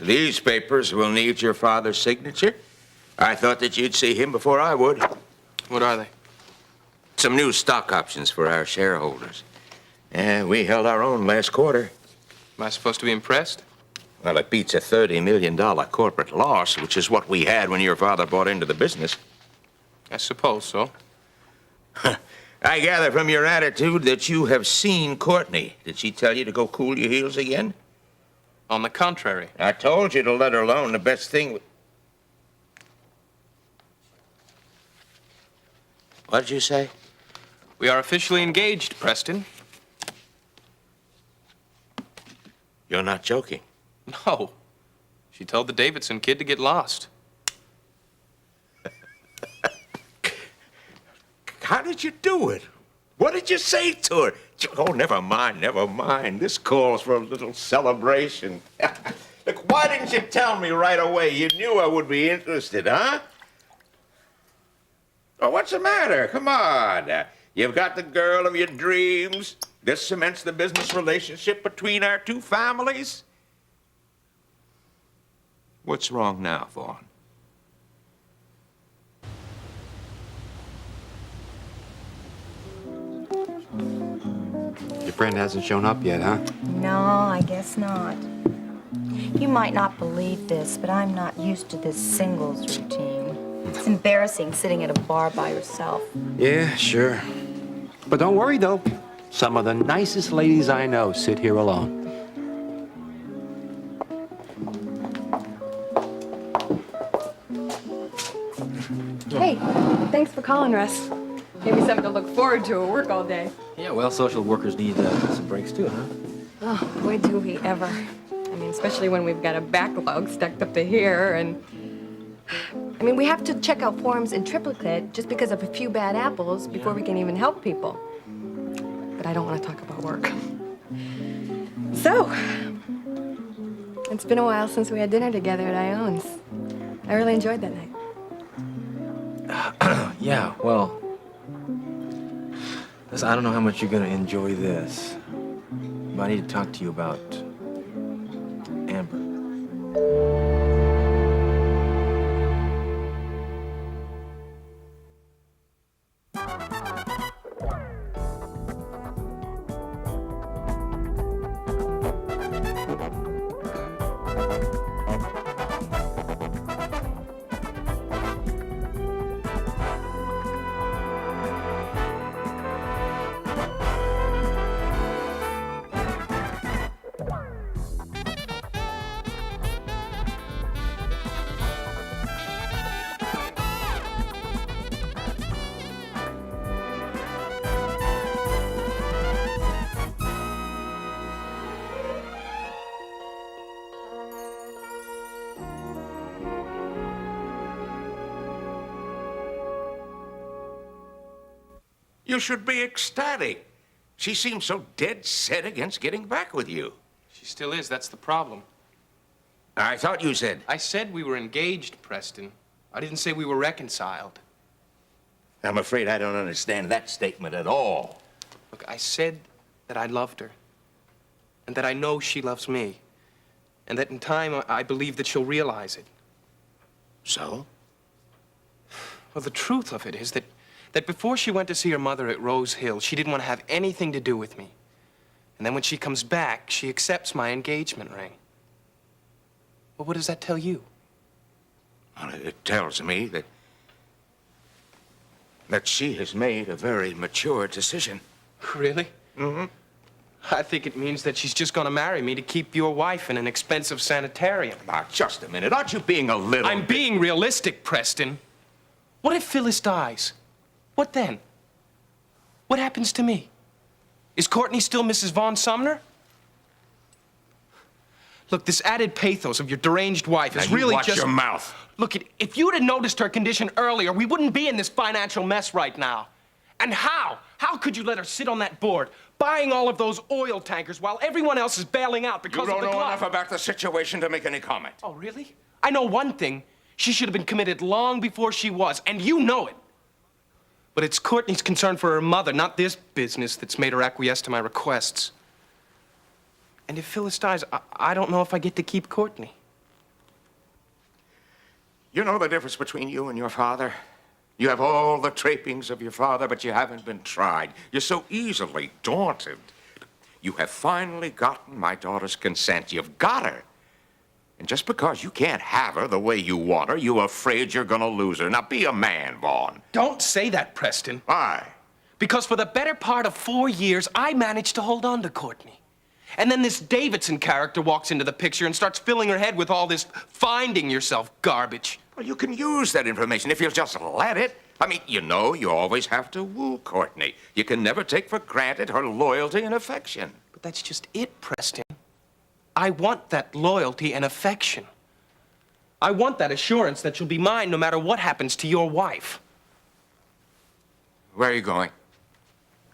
these papers will need your father's signature. I thought that you'd see him before I would. What are they? Some new stock options for our shareholders. And we held our own last quarter. Am I supposed to be impressed? Well, it beats a $30 million corporate loss, which is what we had when your father bought into the business. I suppose so. I gather from your attitude that you have seen Courtney. Did she tell you to go cool your heels again? On the contrary. I told you to let her alone. The best thing... What did you say? We are officially engaged, Preston. You're not joking. No. She told the Davidson kid to get lost. How did you do it? What did you say to her? Oh, never mind, never mind. This calls for a little celebration. Look, why didn't you tell me right away? You knew I would be interested, huh? Oh, what's the matter? Come on. You've got the girl of your dreams. This cements the business relationship between our two families. What's wrong now, Vaughn? Your friend hasn't shown up yet, huh? No, I guess not. You might not believe this, but I'm not used to this singles routine. It's embarrassing sitting at a bar by yourself. Yeah, sure. But don't worry, though. Some of the nicest ladies I know sit here alone. Hey, thanks for calling, Russ. Gave me something to look forward to at work all day. Yeah, well, social workers need some breaks too, huh? Oh, boy, do we ever. I mean, especially when we've got a backlog stacked up to here, and... I mean, we have to check out forms in triplicate just because of a few bad apples before we can even help people. But I don't want to talk about work. So, it's been a while since we had dinner together at Ione's. I really enjoyed that night. Yeah, well... Listen, I don't know how much you're gonna enjoy this, but I need to talk to you about... Amber. You should be ecstatic. She seems so dead set against getting back with you. She still is, that's the problem. I thought you said... I said we were engaged, Preston. I didn't say we were reconciled. I'm afraid I don't understand that statement at all. Look, I said that I loved her, and that I know she loves me, and that in time I believe that she'll realize it. So? Well, the truth of it is that before she went to see her mother at Rose Hill, she didn't want to have anything to do with me. And then when she comes back, she accepts my engagement ring. Well, what does that tell you? Well, it tells me that she has made a very mature decision. Really? Mm-hmm. I think it means that she's just gonna marry me to keep your wife in an expensive sanitarium. Now, just a minute. Aren't you being a little... I'm being realistic, Preston. What if Phyllis dies? What then? What happens to me? Is Courtney still Mrs. Von Sumner? Look, this added pathos of your deranged wife is really watch just... your mouth. Look, if you'd have noticed her condition earlier, we wouldn't be in this financial mess right now. And how? How could you let her sit on that board, buying all of those oil tankers while everyone else is bailing out because of the You don't know glut? enough about the situation to make any comment. Oh, really? I know one thing. She should have been committed long before she was, and you know it. But it's Courtney's concern for her mother, not this business, that's made her acquiesce to my requests. And if Phyllis dies, I don't know if I get to keep Courtney. You know the difference between you and your father? You have all the trappings of your father, but you haven't been tried. You're so easily daunted. You have finally gotten my daughter's consent. You've got her. And just because you can't have her the way you want her, you're afraid you're gonna lose her. Now, be a man, Vaughn. Don't say that, Preston. Why? Because for the better part of 4 years, I managed to hold on to Courtney. And then this Davidson character walks into the picture and starts filling her head with all this finding yourself garbage. Well, you can use that information if you'll just let it. I mean, you know, you always have to woo Courtney. You can never take for granted her loyalty and affection. But that's just it, Preston. I want that loyalty and affection. I want that assurance that you'll be mine no matter what happens to your wife. Where are you going?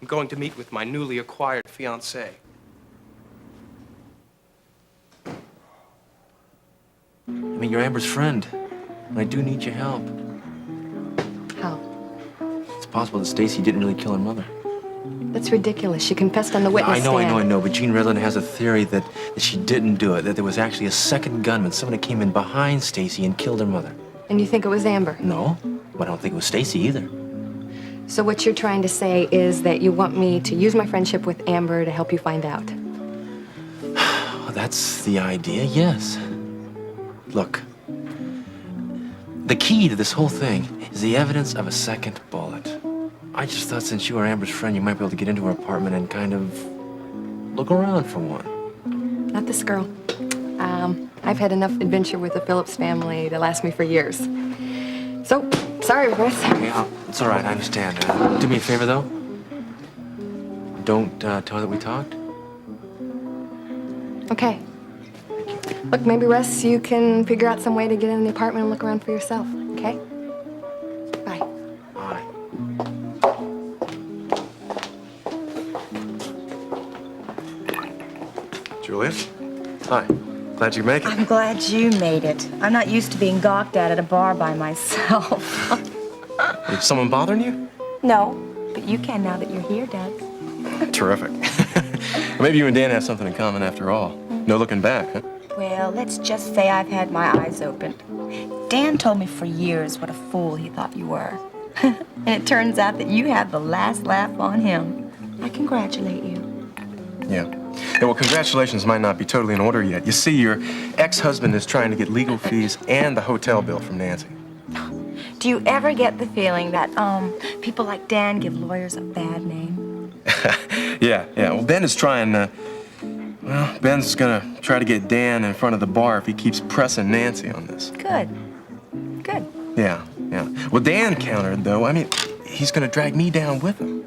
I'm going to meet with my newly acquired fiancée. I mean, you're Amber's friend, and I do need your help. How? It's possible that Stacy didn't really kill her mother. That's ridiculous. She confessed on the witness stand. I know, but Jean Redlin has a theory that she didn't do it, that there was actually a second gunman, someone that came in behind Stacy and killed her mother. And you think it was Amber? No, but I don't think it was Stacy either. So what you're trying to say is that you want me to use my friendship with Amber to help you find out? Well, that's the idea, yes. Look, the key to this whole thing is the evidence of a second bullet. I just thought since you are Amber's friend, you might be able to get into her apartment and kind of look around for one. Not this girl. I've had enough adventure with the Phillips family to last me for years. So, sorry, Chris. Yeah, it's all right, I understand. Do me a favor, though. Don't tell her that we talked. Okay. Look, maybe, Russ, you can figure out some way to get in the apartment and look around for yourself, okay? Bye. All right. Juliet? Hi. Glad you make it. I'm glad you made it. I'm not used to being gawked at a bar by myself. Is someone bothering you? No, but you can now that you're here, Doug. Terrific. Maybe you and Dan have something in common after all. No looking back, huh? Well, let's just say I've had my eyes opened. Dan told me for years what a fool he thought you were. And it turns out that you had the last laugh on him. I congratulate you. Yeah. Yeah, well, congratulations might not be totally in order yet. You see, your ex-husband is trying to get legal fees and the hotel bill from Nancy. Do you ever get the feeling that, people like Dan give lawyers a bad name? Yeah. Well, Ben is trying, Ben's gonna try to get Dan in front of the bar if he keeps pressing Nancy on this. Good. Yeah. Well, Dan countered, though. I mean, he's gonna drag me down with him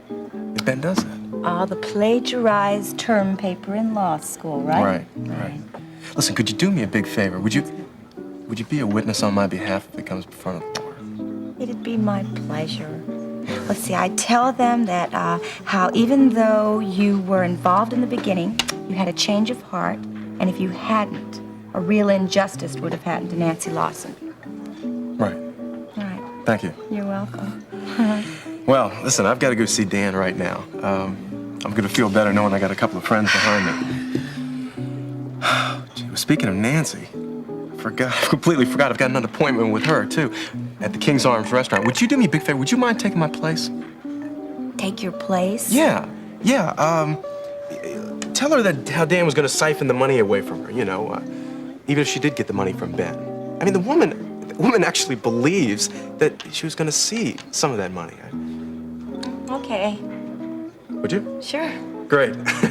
if Ben does that. Ah, the plagiarized term paper in law school, right? Right. Listen, could you do me a big favor? Would you be a witness on my behalf if it comes in front of the bar? It'd be my pleasure. Let's see, I tell them that how even though you were involved in the beginning, you had a change of heart, and if you hadn't, a real injustice would have happened to Nancy Lawson. Right. All right. Thank you. You're welcome. Well, listen, I've got to go see Dan right now. I'm going to feel better knowing I got a couple of friends behind me. Gee, well, speaking of Nancy, I completely forgot I've got another appointment with her, too, at the King's Arms restaurant. Would you do me a big favor? Would you mind taking my place? Take your place? Yeah. Tell her that how Dan was going to siphon the money away from her, even if she did get the money from Ben. I mean, the woman actually believes that she was going to see some of that money. Okay. Would you? Sure. Great. Okay.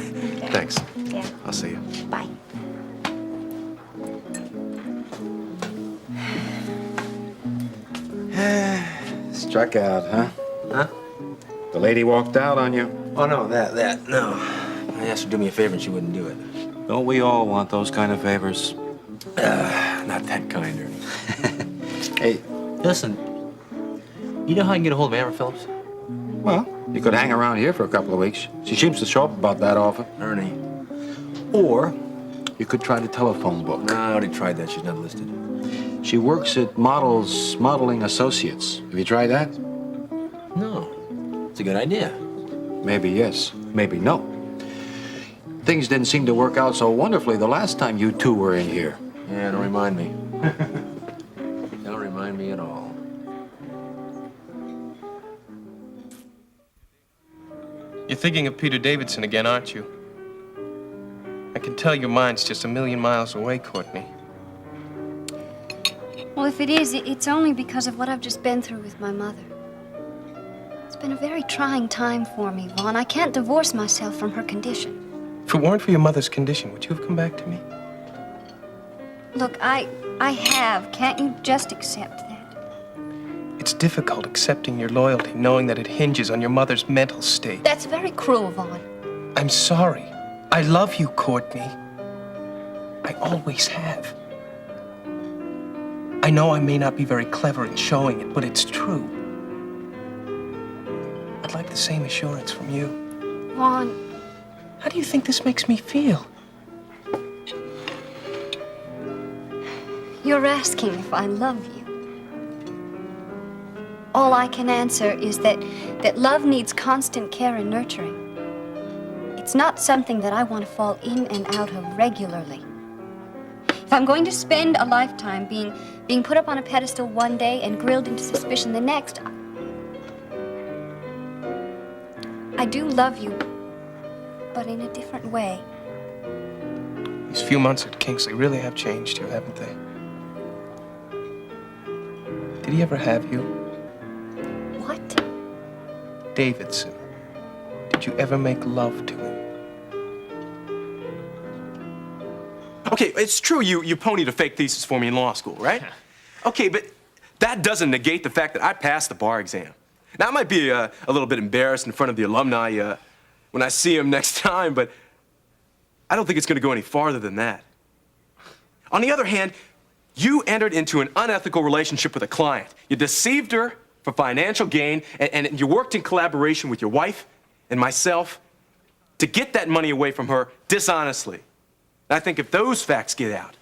Thanks. Yeah. I'll see you. Bye. Struck out, huh? Huh? The lady walked out on you? Oh, no, no. I asked her to do me a favor and she wouldn't do it. Don't we all want those kind of favors? Not that kind, Ernie. Hey, Listen, you know how I can get a hold of Amber Phillips? well, you could hang around here for a couple of weeks. She seems to show up about that often. Ernie. Or you could try the telephone book. No, I already tried that. She's not listed. She works at Modeling Associates. Have you tried that? No. It's a good idea. Maybe yes, maybe no. Things didn't seem to work out so wonderfully the last time you two were in here. Yeah, don't remind me. Don't remind me. at all. You're thinking of Peter Davidson again, aren't you? I can tell your mind's just a million miles away, Courtney. Well, if it is, it's only because of what I've just been through with my mother. It's been a very trying time for me, Vaughn. I can't divorce myself from her condition. If it weren't for your mother's condition, would you have come back to me? Look, I have. Can't you just accept that? It's difficult accepting your loyalty, knowing that it hinges on your mother's mental state. That's very cruel, Vaughn. I'm sorry. I love you, Courtney. I always have. I know I may not be very clever in showing it, but it's true. I'd like the same assurance from you. Vaughn, How do you think this makes me feel? you're asking if I love you. All I can answer is that love needs constant care and nurturing. It's not something that I want to fall in and out of regularly. If I'm going to spend a lifetime being put up on a pedestal one day and grilled into suspicion the next, I do love you, but in a different way. These few months at Kingsley really have changed you, haven't they? Did he ever have you? What? Davidson. Did you ever make love to him? Okay, it's true you ponied a fake thesis for me in law school, right? Okay, but that doesn't negate the fact that I passed the bar exam. Now, I might be a little bit embarrassed in front of the alumni when I see them next time, but I don't think it's going to go any farther than that. On the other hand, you entered into an unethical relationship with a client. You deceived her for financial gain, and you worked in collaboration with your wife and myself to get that money away from her dishonestly. And I think if those facts get out,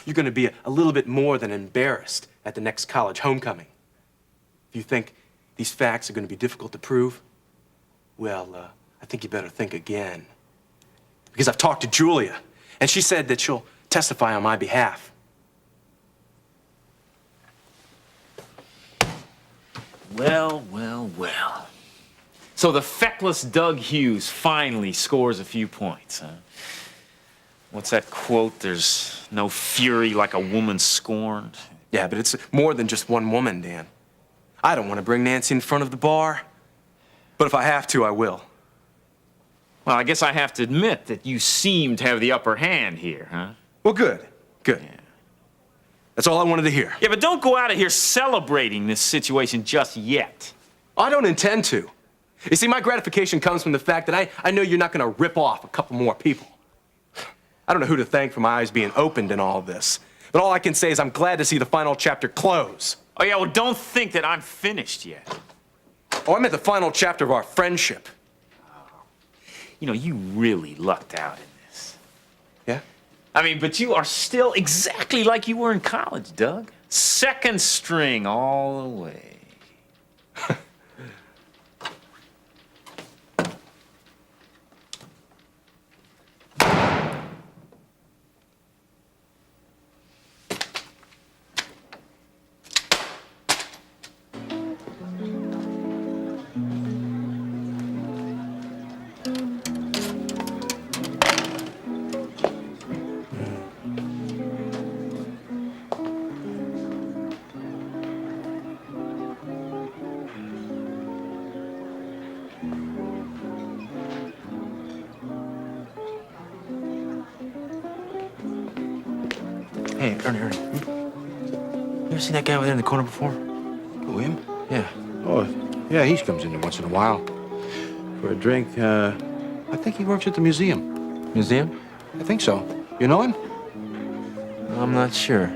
you're going to be a little bit more than embarrassed at the next college homecoming. If you think these facts are going to be difficult to prove, well, I think you better think again. Because I've talked to Julia, and she said that she'll testify on my behalf. Well, well, well. So the feckless Doug Hughes finally scores a few points, huh? What's that quote? There's no fury like a woman scorned. Yeah, but it's more than just one woman, Dan. I don't want to bring Nancy in front of the bar, but if I have to, I will. Well, I guess I have to admit that you seem to have the upper hand here, huh? Well, good. Good. Yeah. That's all I wanted to hear. Yeah, but don't go out of here celebrating this situation just yet. I don't intend to. You see, my gratification comes from the fact that I know you're not going to rip off a couple more people. I don't know who to thank for my eyes being opened in all of this, but all I can say is I'm glad to see the final chapter close. Oh, yeah, well, don't think that I'm finished yet. Oh, I meant the final chapter of our friendship. You know, you really lucked out in this. Yeah? I mean, but you are still exactly like you were in college, Doug. Second string all the way. Hey, Ernie. You ever seen that guy over there in the corner before? Who, him? Yeah. Oh, yeah, he comes in there once in a while. For a drink, I think he works at the museum. Museum? I think so. You know him? I'm not sure.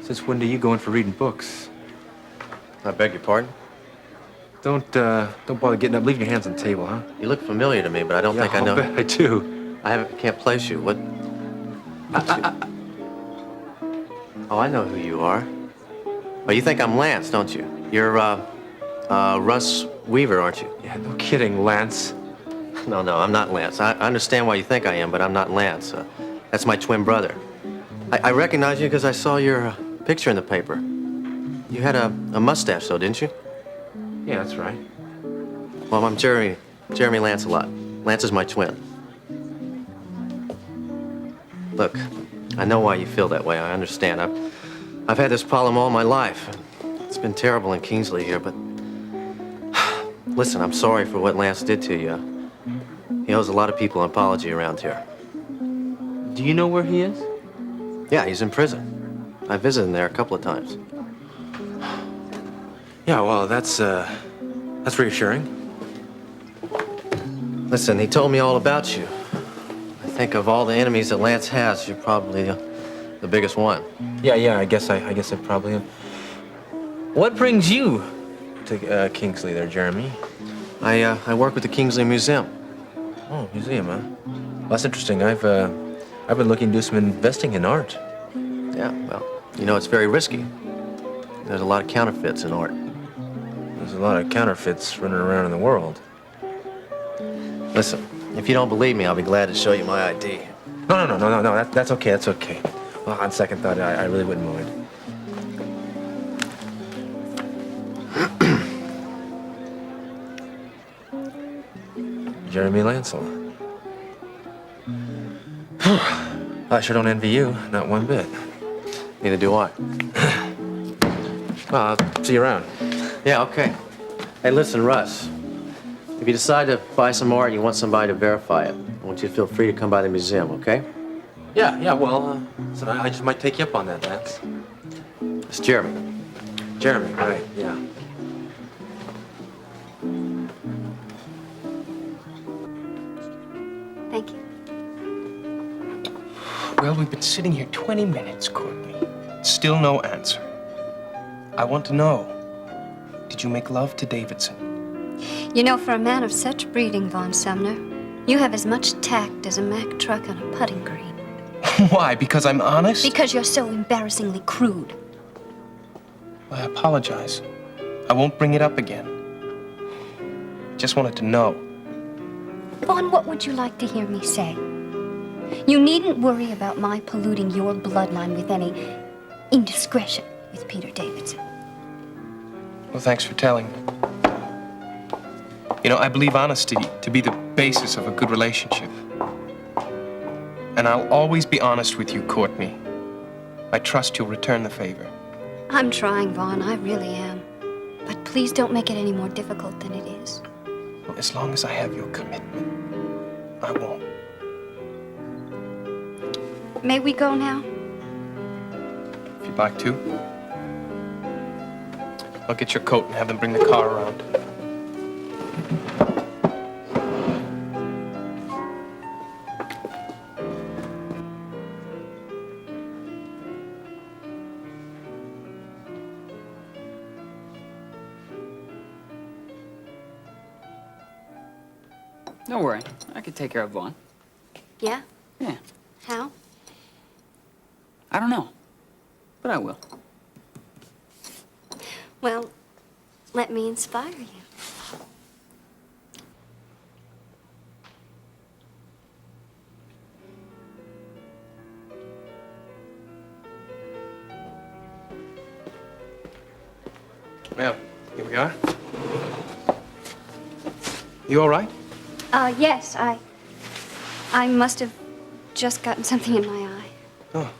Since when do you go in for reading books? I beg your pardon? Don't bother getting up. Leave your hands on the table, huh? You look familiar to me, but I don't think I know. I'll bet I do. Can't place you. What? Oh, I know who you are. Oh, you think I'm Lance, don't you? You're, Russ Weaver, aren't you? Yeah, no kidding, Lance. No, I'm not Lance. I understand why you think I am, but I'm not Lance. That's my twin brother. I recognize you because I saw your picture in the paper. You had a mustache, though, didn't you? Yeah, that's right. Well, I'm Jeremy Lancelot. Lance is my twin. Look, I know why you feel that way. I understand. I've had this problem all my life. It's been terrible in Kingsley here, but listen, I'm sorry for what Lance did to you. He owes a lot of people an apology around here. Do you know where he is? Yeah, he's in prison. I visited him there a couple of times. Yeah, well, that's reassuring. Listen, he told me all about you. I think of all the enemies that Lance has, you're probably the biggest one. Yeah, I guess I probably am. What brings you to Kingsley there, Jeremy? I work with the Kingsley Museum. Oh, museum, huh? Well, that's interesting. I've been looking to do some investing in art. Yeah, well, you know, it's very risky. There's a lot of counterfeits in art. There's a lot of counterfeits running around in the world. Listen, if you don't believe me, I'll be glad to show you my ID. No. That's okay. That's okay. Well, on second thought, I really wouldn't mind. Jeremy Lancelot. I sure don't envy you, not one bit. Neither do I. Well, I'll see you around. Yeah, okay. Hey, listen, Russ. If you decide to buy some art and you want somebody to verify it, I want you to feel free to come by the museum, okay? Yeah, well, so I just might take you up on that, Lance. It's Jeremy. Jeremy, right, yeah. Thank you. Well, we've been sitting here 20 minutes, Courtney. Still no answer. I want to know, did you make love to Davidson? You know, for a man of such breeding, Von Sumner, you have as much tact as a Mack truck on a putting green. Why? Because I'm honest? Because you're so embarrassingly crude. I apologize. I won't bring it up again. Just wanted to know. Vaughn, what would you like to hear me say? You needn't worry about my polluting your bloodline with any indiscretion with Peter Davidson. Well, thanks for telling me. You know, I believe honesty to be the basis of a good relationship. And I'll always be honest with you, Courtney. I trust you'll return the favor. I'm trying, Vaughn, I really am. But please don't make it any more difficult than it is. Well, as long as I have your commitment, I won't. May we go now? If you'd like to. I'll get your coat and have them bring the car around. Don't worry. I can take care of Vaughn. Yeah? Yeah. How? I don't know. But I will. Well, let me inspire you. Well, here we are. You all right? Yes, I must have just gotten something in my eye. Oh.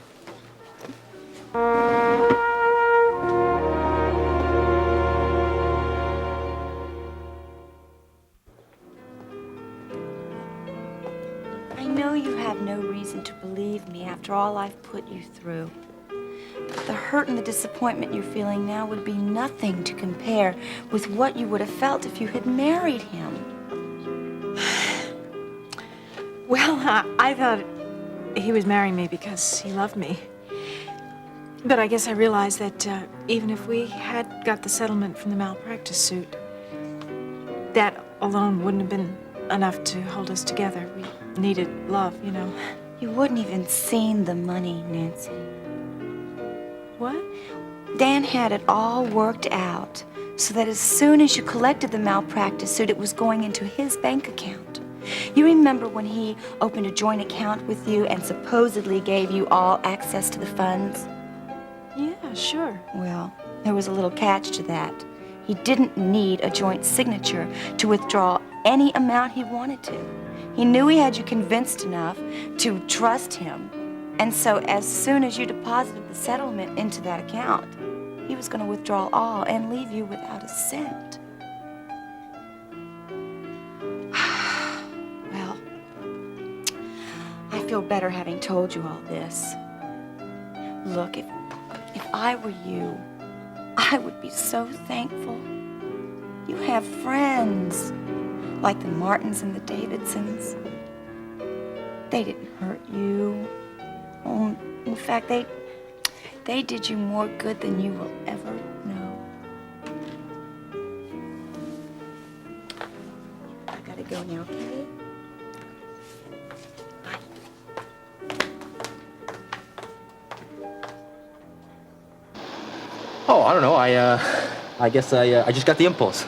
I know you have no reason to believe me after all I've put you through. But the hurt and the disappointment you're feeling now would be nothing to compare with what you would have felt if you had married him. Well, I thought he was marrying me because he loved me. But I guess I realized that even if we had got the settlement from the malpractice suit, that alone wouldn't have been enough to hold us together. We needed love, you know. You wouldn't even seen the money, Nancy. What? Dan had it all worked out so that as soon as you collected the malpractice suit, it was going into his bank account. You remember when he opened a joint account with you and supposedly gave you all access to the funds? Yeah, sure. Well, there was a little catch to that. He didn't need a joint signature to withdraw any amount he wanted to. He knew he had you convinced enough to trust him. And so as soon as you deposited the settlement into that account, he was going to withdraw all and leave you without a cent. Well, I feel better having told you all this. Look, if I were you, I would be so thankful. You have friends, like the Martins and the Davidsons. They didn't hurt you. Oh, in fact, they did you more good than you will ever know. I gotta go now, okay? Oh, I don't know. I guess I just got the impulse.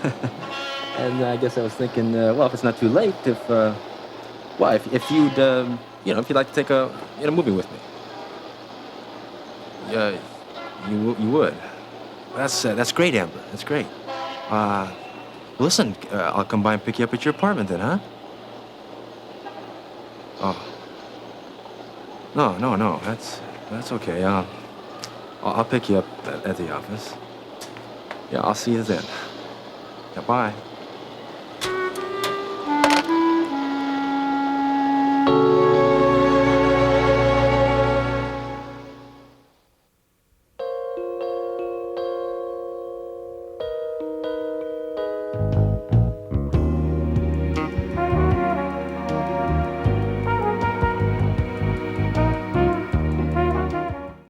And I guess I was thinking, well, if it's not too late, if you'd, if you'd like to take a movie with me. You would. That's great, Amber. That's great. Listen, I'll come by and pick you up at your apartment then, huh? Oh. No. That's okay. I'll pick you up at the office. Yeah, I'll see you then. Yeah, bye.